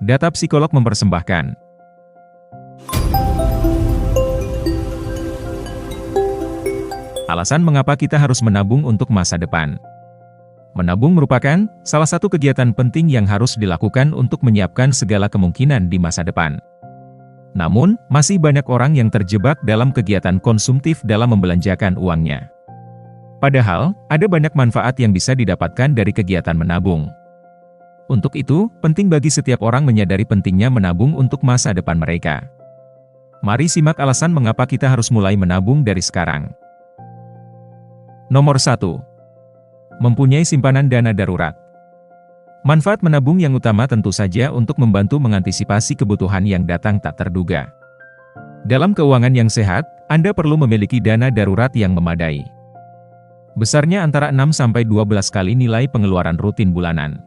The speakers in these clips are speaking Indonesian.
Data psikolog mempersembahkan. Alasan mengapa kita harus menabung untuk masa depan. Menabung merupakan salah satu kegiatan penting yang harus dilakukan untuk menyiapkan segala kemungkinan di masa depan. Namun, masih banyak orang yang terjebak dalam kegiatan konsumtif dalam membelanjakan uangnya. Padahal, ada banyak manfaat yang bisa didapatkan dari kegiatan menabung. Untuk itu, penting bagi setiap orang menyadari pentingnya menabung untuk masa depan mereka. Mari simak alasan mengapa kita harus mulai menabung dari sekarang. Nomor 1. Mempunyai simpanan dana darurat. Manfaat menabung yang utama tentu saja untuk membantu mengantisipasi kebutuhan yang datang tak terduga. Dalam keuangan yang sehat, Anda perlu memiliki dana darurat yang memadai. Besarnya antara 6-12 kali nilai pengeluaran rutin bulanan.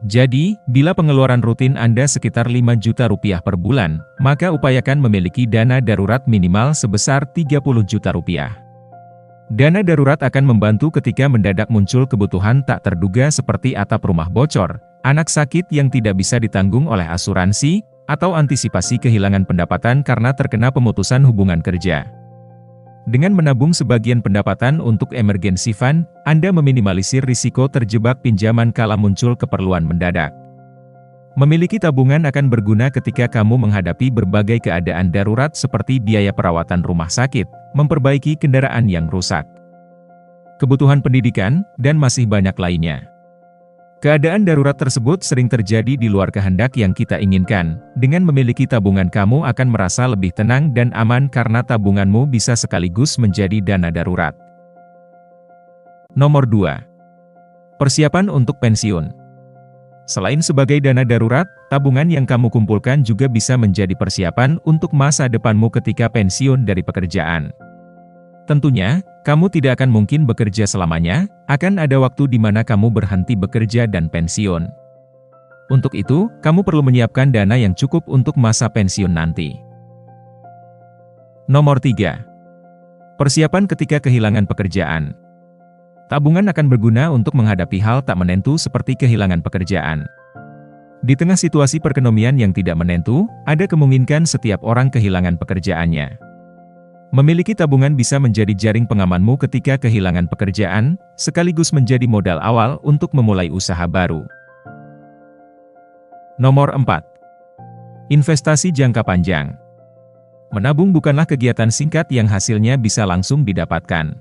Jadi, bila pengeluaran rutin Anda sekitar 5 juta rupiah per bulan, maka upayakan memiliki dana darurat minimal sebesar 30 juta rupiah. Dana darurat akan membantu ketika mendadak muncul kebutuhan tak terduga seperti atap rumah bocor, anak sakit yang tidak bisa ditanggung oleh asuransi, atau antisipasi kehilangan pendapatan karena terkena pemutusan hubungan kerja. Dengan menabung sebagian pendapatan untuk emergency fund, Anda meminimalisir risiko terjebak pinjaman kala muncul keperluan mendadak. Memiliki tabungan akan berguna ketika kamu menghadapi berbagai keadaan darurat seperti biaya perawatan rumah sakit, memperbaiki kendaraan yang rusak, kebutuhan pendidikan, dan masih banyak lainnya. Keadaan darurat tersebut sering terjadi di luar kehendak yang kita inginkan. Dengan memiliki tabungan, kamu akan merasa lebih tenang dan aman karena tabunganmu bisa sekaligus menjadi dana darurat. Nomor 2. Persiapan untuk pensiun. Selain sebagai dana darurat, tabungan yang kamu kumpulkan juga bisa menjadi persiapan untuk masa depanmu ketika pensiun dari pekerjaan. Tentunya, kamu tidak akan mungkin bekerja selamanya, akan ada waktu di mana kamu berhenti bekerja dan pensiun. Untuk itu, kamu perlu menyiapkan dana yang cukup untuk masa pensiun nanti. Nomor 3. Persiapan ketika kehilangan pekerjaan. Tabungan akan berguna untuk menghadapi hal tak menentu seperti kehilangan pekerjaan. Di tengah situasi perekonomian yang tidak menentu, ada kemungkinan setiap orang kehilangan pekerjaannya. Memiliki tabungan bisa menjadi jaring pengamanmu ketika kehilangan pekerjaan, sekaligus menjadi modal awal untuk memulai usaha baru. Nomor 4. Investasi jangka panjang. Menabung bukanlah kegiatan singkat yang hasilnya bisa langsung didapatkan.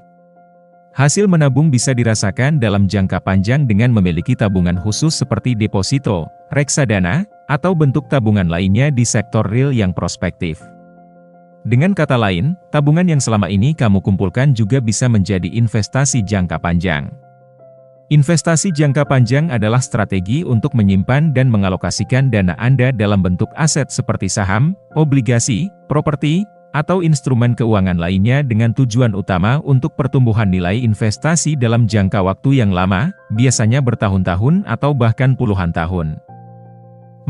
Hasil menabung bisa dirasakan dalam jangka panjang dengan memiliki tabungan khusus seperti deposito, reksadana, atau bentuk tabungan lainnya di sektor real yang prospektif. Dengan kata lain, tabungan yang selama ini kamu kumpulkan juga bisa menjadi investasi jangka panjang. Investasi jangka panjang adalah strategi untuk menyimpan dan mengalokasikan dana Anda dalam bentuk aset seperti saham, obligasi, properti, atau instrumen keuangan lainnya dengan tujuan utama untuk pertumbuhan nilai investasi dalam jangka waktu yang lama, biasanya bertahun-tahun atau bahkan puluhan tahun.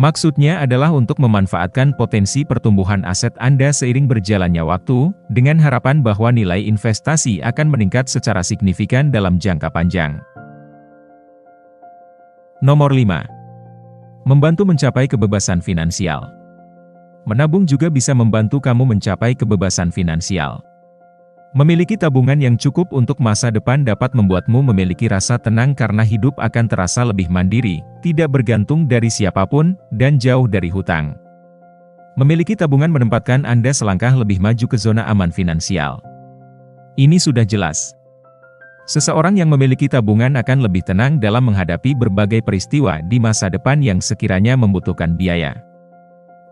Maksudnya adalah untuk memanfaatkan potensi pertumbuhan aset Anda seiring berjalannya waktu, dengan harapan bahwa nilai investasi akan meningkat secara signifikan dalam jangka panjang. Nomor 5. Membantu mencapai kebebasan finansial. Menabung juga bisa membantu kamu mencapai kebebasan finansial. Memiliki tabungan yang cukup untuk masa depan dapat membuatmu memiliki rasa tenang karena hidup akan terasa lebih mandiri, tidak bergantung dari siapapun, dan jauh dari hutang. Memiliki tabungan menempatkan Anda selangkah lebih maju ke zona aman finansial. Ini sudah jelas. Seseorang yang memiliki tabungan akan lebih tenang dalam menghadapi berbagai peristiwa di masa depan yang sekiranya membutuhkan biaya.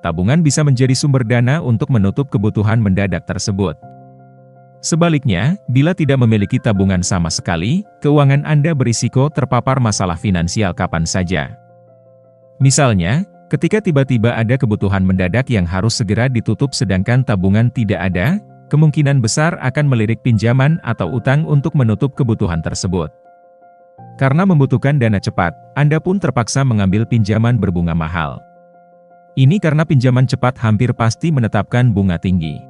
Tabungan bisa menjadi sumber dana untuk menutup kebutuhan mendadak tersebut. Sebaliknya, bila tidak memiliki tabungan sama sekali, keuangan Anda berisiko terpapar masalah finansial kapan saja. Misalnya, ketika tiba-tiba ada kebutuhan mendadak yang harus segera ditutup sedangkan tabungan tidak ada, kemungkinan besar akan melirik pinjaman atau utang untuk menutup kebutuhan tersebut. Karena membutuhkan dana cepat, Anda pun terpaksa mengambil pinjaman berbunga mahal. Ini karena pinjaman cepat hampir pasti menetapkan bunga tinggi.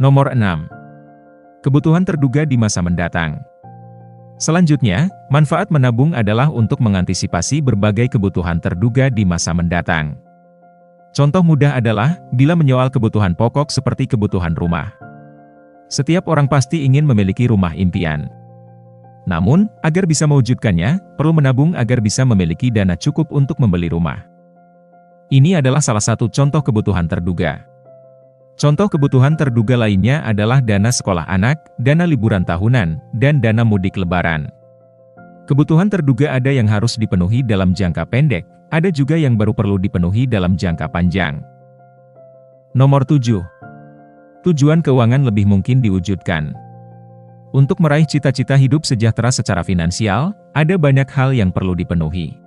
Nomor 6. Kebutuhan terduga di masa mendatang. Selanjutnya, manfaat menabung adalah untuk mengantisipasi berbagai kebutuhan terduga di masa mendatang. Contoh mudah adalah, bila menyoal kebutuhan pokok seperti kebutuhan rumah. Setiap orang pasti ingin memiliki rumah impian. Namun, agar bisa mewujudkannya, perlu menabung agar bisa memiliki dana cukup untuk membeli rumah. Ini adalah salah satu contoh kebutuhan terduga. Contoh kebutuhan terduga lainnya adalah dana sekolah anak, dana liburan tahunan, dan dana mudik lebaran. Kebutuhan terduga ada yang harus dipenuhi dalam jangka pendek, ada juga yang baru perlu dipenuhi dalam jangka panjang. Nomor 7. Tujuan keuangan lebih mungkin diwujudkan. Untuk meraih cita-cita hidup sejahtera secara finansial, ada banyak hal yang perlu dipenuhi.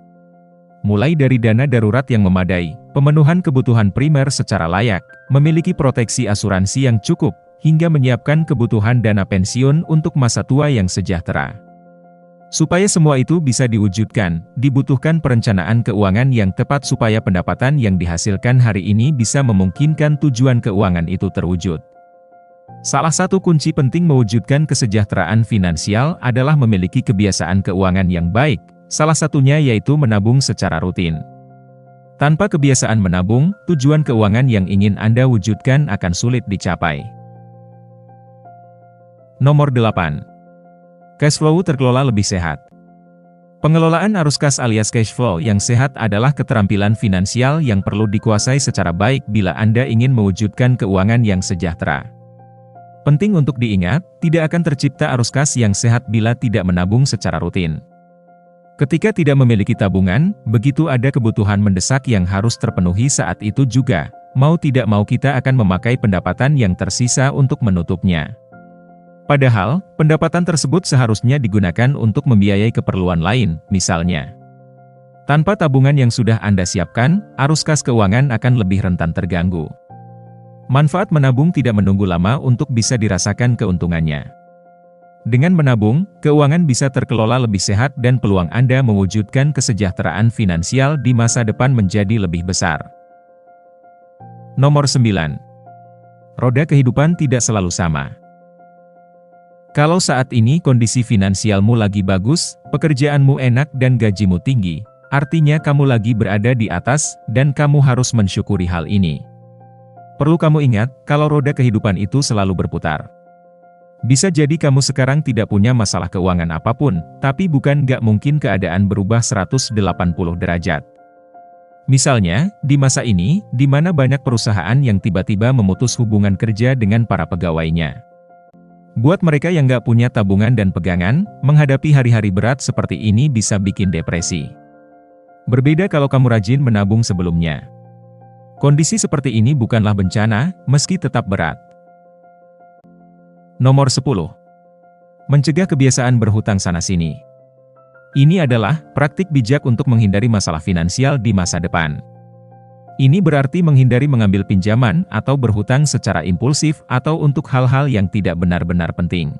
Mulai dari dana darurat yang memadai, pemenuhan kebutuhan primer secara layak, memiliki proteksi asuransi yang cukup, hingga menyiapkan kebutuhan dana pensiun untuk masa tua yang sejahtera. Supaya semua itu bisa diwujudkan, dibutuhkan perencanaan keuangan yang tepat supaya pendapatan yang dihasilkan hari ini bisa memungkinkan tujuan keuangan itu terwujud. Salah satu kunci penting mewujudkan kesejahteraan finansial adalah memiliki kebiasaan keuangan yang baik, salah satunya yaitu menabung secara rutin. Tanpa kebiasaan menabung, tujuan keuangan yang ingin Anda wujudkan akan sulit dicapai. Nomor 8. Cash flow terkelola lebih sehat. Pengelolaan arus kas alias cash flow yang sehat adalah keterampilan finansial yang perlu dikuasai secara baik bila Anda ingin mewujudkan keuangan yang sejahtera. Penting untuk diingat, tidak akan tercipta arus kas yang sehat bila tidak menabung secara rutin. Ketika tidak memiliki tabungan, begitu ada kebutuhan mendesak yang harus terpenuhi saat itu juga, mau tidak mau kita akan memakai pendapatan yang tersisa untuk menutupnya. Padahal, pendapatan tersebut seharusnya digunakan untuk membiayai keperluan lain, misalnya. Tanpa tabungan yang sudah Anda siapkan, arus kas keuangan akan lebih rentan terganggu. Manfaat menabung tidak menunggu lama untuk bisa dirasakan keuntungannya. Dengan menabung, keuangan bisa terkelola lebih sehat dan peluang Anda mewujudkan kesejahteraan finansial di masa depan menjadi lebih besar. Nomor 9. Roda kehidupan tidak selalu sama. Kalau saat ini kondisi finansialmu lagi bagus, pekerjaanmu enak dan gajimu tinggi, artinya kamu lagi berada di atas, dan kamu harus mensyukuri hal ini. Perlu kamu ingat, kalau roda kehidupan itu selalu berputar. Bisa jadi kamu sekarang tidak punya masalah keuangan apapun, tapi bukan nggak mungkin keadaan berubah 180 derajat. Misalnya, di masa ini, di mana banyak perusahaan yang tiba-tiba memutus hubungan kerja dengan para pegawainya. Buat mereka yang nggak punya tabungan dan pegangan, menghadapi hari-hari berat seperti ini bisa bikin depresi. Berbeda kalau kamu rajin menabung sebelumnya. Kondisi seperti ini bukanlah bencana, meski tetap berat. Nomor 10. Mencegah kebiasaan berhutang sana-sini. Ini adalah praktik bijak untuk menghindari masalah finansial di masa depan. Ini berarti menghindari mengambil pinjaman atau berhutang secara impulsif atau untuk hal-hal yang tidak benar-benar penting.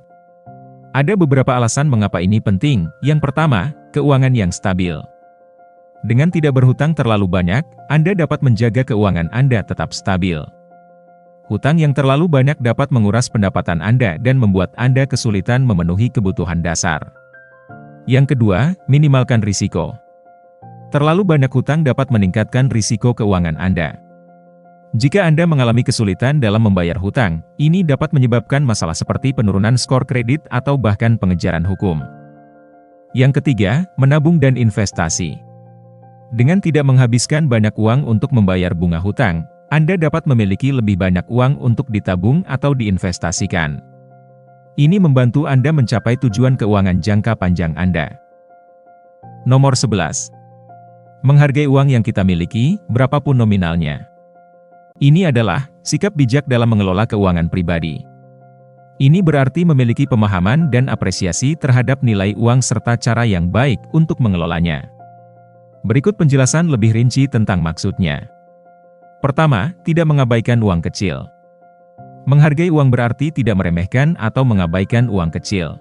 Ada beberapa alasan mengapa ini penting. Yang pertama, keuangan yang stabil. Dengan tidak berhutang terlalu banyak, Anda dapat menjaga keuangan Anda tetap stabil. Hutang yang terlalu banyak dapat menguras pendapatan Anda dan membuat Anda kesulitan memenuhi kebutuhan dasar. Yang kedua, minimalkan risiko. Terlalu banyak hutang dapat meningkatkan risiko keuangan Anda. Jika Anda mengalami kesulitan dalam membayar hutang, ini dapat menyebabkan masalah seperti penurunan skor kredit atau bahkan pengejaran hukum. Yang ketiga, menabung dan investasi. Dengan tidak menghabiskan banyak uang untuk membayar bunga hutang, Anda dapat memiliki lebih banyak uang untuk ditabung atau diinvestasikan. Ini membantu Anda mencapai tujuan keuangan jangka panjang Anda. Nomor 11. Menghargai uang yang kita miliki, berapapun nominalnya. Ini adalah sikap bijak dalam mengelola keuangan pribadi. Ini berarti memiliki pemahaman dan apresiasi terhadap nilai uang serta cara yang baik untuk mengelolanya. Berikut penjelasan lebih rinci tentang maksudnya. Pertama, tidak mengabaikan uang kecil. Menghargai uang berarti tidak meremehkan atau mengabaikan uang kecil.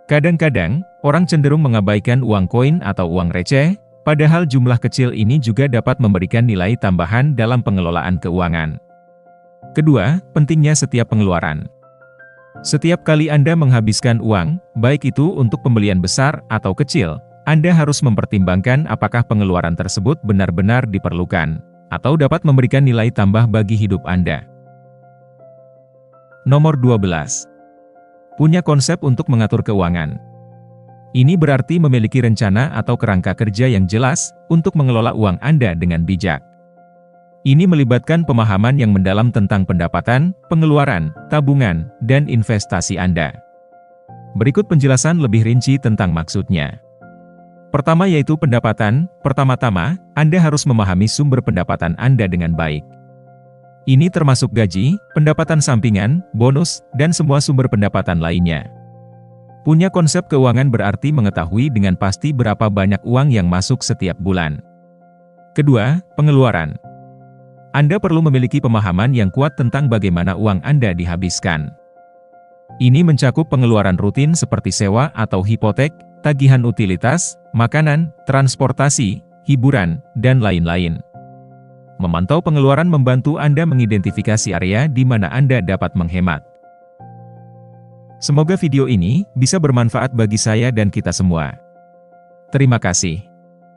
Kadang-kadang, orang cenderung mengabaikan uang koin atau uang receh, padahal jumlah kecil ini juga dapat memberikan nilai tambahan dalam pengelolaan keuangan. Kedua, pentingnya setiap pengeluaran. Setiap kali Anda menghabiskan uang, baik itu untuk pembelian besar atau kecil, Anda harus mempertimbangkan apakah pengeluaran tersebut benar-benar diperlukan, atau dapat memberikan nilai tambah bagi hidup Anda. Nomor 12. Punya konsep untuk mengatur keuangan. Ini berarti memiliki rencana atau kerangka kerja yang jelas untuk mengelola uang Anda dengan bijak. Ini melibatkan pemahaman yang mendalam tentang pendapatan, pengeluaran, tabungan, dan investasi Anda. Berikut penjelasan lebih rinci tentang maksudnya. Pertama yaitu pendapatan. Pertama-tama, Anda harus memahami sumber pendapatan Anda dengan baik. Ini termasuk gaji, pendapatan sampingan, bonus, dan semua sumber pendapatan lainnya. Punya konsep keuangan berarti mengetahui dengan pasti berapa banyak uang yang masuk setiap bulan. Kedua, pengeluaran. Anda perlu memiliki pemahaman yang kuat tentang bagaimana uang Anda dihabiskan. Ini mencakup pengeluaran rutin seperti sewa atau hipotek, tagihan utilitas, makanan, transportasi, hiburan, dan lain-lain. Memantau pengeluaran membantu Anda mengidentifikasi area di mana Anda dapat menghemat. Semoga video ini bisa bermanfaat bagi saya dan kita semua. Terima kasih.